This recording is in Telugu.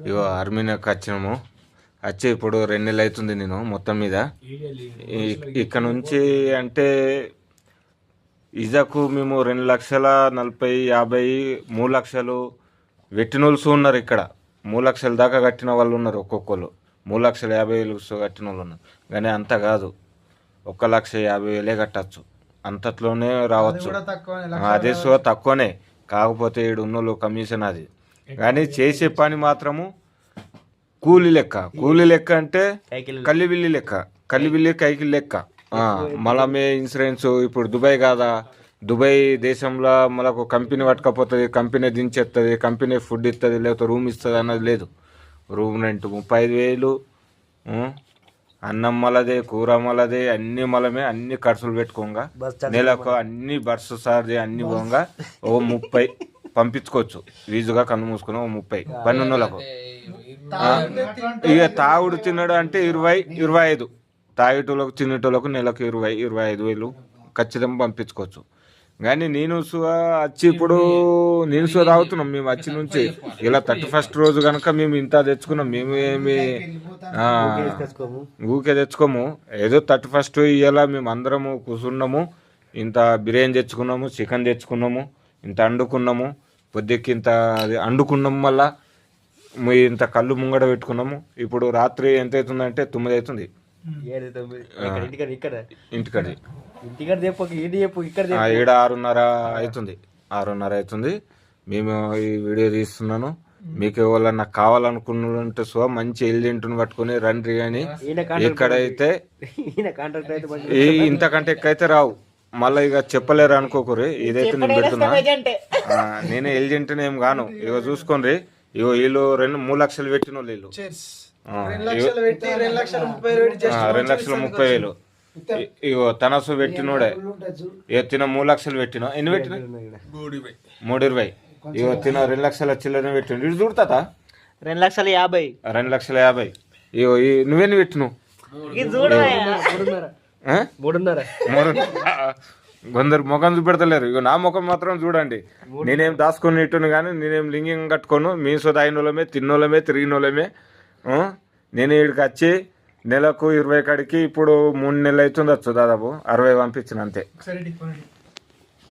ఇగో ఆర్మీకి వచ్చినాము. వచ్చి ఇప్పుడు 2 నెలలు అవుతుంది నేను మొత్తం మీద. ఇక్కడ నుంచి అంటే ఇజాకు మేము 2,40,50,50 3 లక్షలు పెట్టినోళ్ళు ఉన్నారు. ఇక్కడ 3 లక్షల దాకా కట్టిన వాళ్ళు ఉన్నారు. ఒక్కొక్కరు 3,50,000 కట్టిన వాళ్ళు ఉన్నారు. కానీ అంత కాదు, 1,50,000 కట్టచ్చు, అంతట్లోనే రావచ్చు. అదే తక్కువనే. కాకపోతే ఈడు ఉన్నోళ్ళు కమిషన్ అది. కానీ చేసే పని మాత్రము కూలీ లెక్క అంటే కల్లిబిల్లి లెక్క, కైకిల్ లెక్క. మళ్ళీ ఇన్సూరెన్స్ ఇప్పుడు దుబాయ్ కాదా, దుబాయ్ దేశంలో మనకు కంపెనీ పట్టుకపోతుంది, కంపెనీ దించేస్తుంది, కంపెనీ ఫుడ్ ఇస్తుంది, లేకపోతే రూమ్ ఇస్తుంది అన్నది లేదు. రూమ్ రెంట్ 35,000, అన్నం మళ్ళదే, కూర మళ్ళదే, అన్ని మళ్ళమే, అన్ని ఖర్చులు పెట్టుకోగా నెలకు అన్ని బస్సు చార్జ్ అన్ని పోగా 30 పంపించుకోవచ్చు వీజుగా. కన్ను మూసుకుని 30 పన్నులకు. ఇక తాగుడు తినడు అంటే 20-25, తాగేటోళ్ళకు తినేటోళ్ళకు నెలకు 20-25,000 ఖచ్చితంగా పంపించుకోవచ్చు. కానీ నేను వచ్చి ఇప్పుడు నేను తాగుతున్నాం. మేము వచ్చి నుంచి ఇలా 31st రోజు కనుక మేము ఇంత తెచ్చుకున్నాం. మేము ఏమి ఊకే తెచ్చుకోము. ఏదో 31st ఇవాళ మేము అందరము కూర్చున్నాము, ఇంత బిర్యానీ తెచ్చుకున్నాము, చికెన్ తెచ్చుకున్నాము, ఇంత వండుకున్నాము, పొద్దుకి ఇంత అది వండుకున్నాము, మళ్ళా ఇంత కళ్ళు ముంగడ పెట్టుకున్నాము. ఇప్పుడు రాత్రి ఎంత అవుతుందంటే 9 అవుతుంది. ఇంటికాడ 6:30 అవుతుంది. మేము ఈ వీడియో తీస్తున్నాను. మీకు ఎవరన్నా కావాలనుకున్నట్టు మంచి ఎలిజెంట్ని పట్టుకుని రండి. అని ఇక్కడైతే ఇంతకంటే ఎక్కువైతే రావు. మళ్ళీ ఇక చెప్పలేరు అనుకోకూరి. ఇదైతే నేను పెడుతున్నా. నేనే ఎలిజెంట్ని ఏం గాను. ఇక చూసుకోండి. ఇగో వీళ్ళు 3 లక్షలు పెట్టిన వాళ్ళు, వీళ్ళు 2,30,000. ఇగో తనసు పెట్టినోడే. ఇక తిన 3 లక్షలు పెట్టిన. ఎన్ని పెట్టిన? 3,20,000. ఇగో తిన 2 లక్షల చిల్లర పెట్టిన. ఇటు చూడతా 2,50,000. 2,50,000. ఇగో నువ్వెన్ని పెట్టినావు? 3,500. కొందరు ముఖం చూపెడతలేరు. ఇక నా ముఖం మాత్రం చూడండి. నేనేం దాచుకొని ఇట్టును, కానీ నేనేం లింగం కట్టుకోను. మీసో తాగినోళ్ళమే, తిన్నోళ్ళమే, తిరిగినోళ్ళమే. నేను ఇక్కడికి వచ్చి నెలకు 20 కాడికి ఇప్పుడు 3 నెలలు అవుతుంది వచ్చు. దాదాపు 60 పంపించిన అంతే.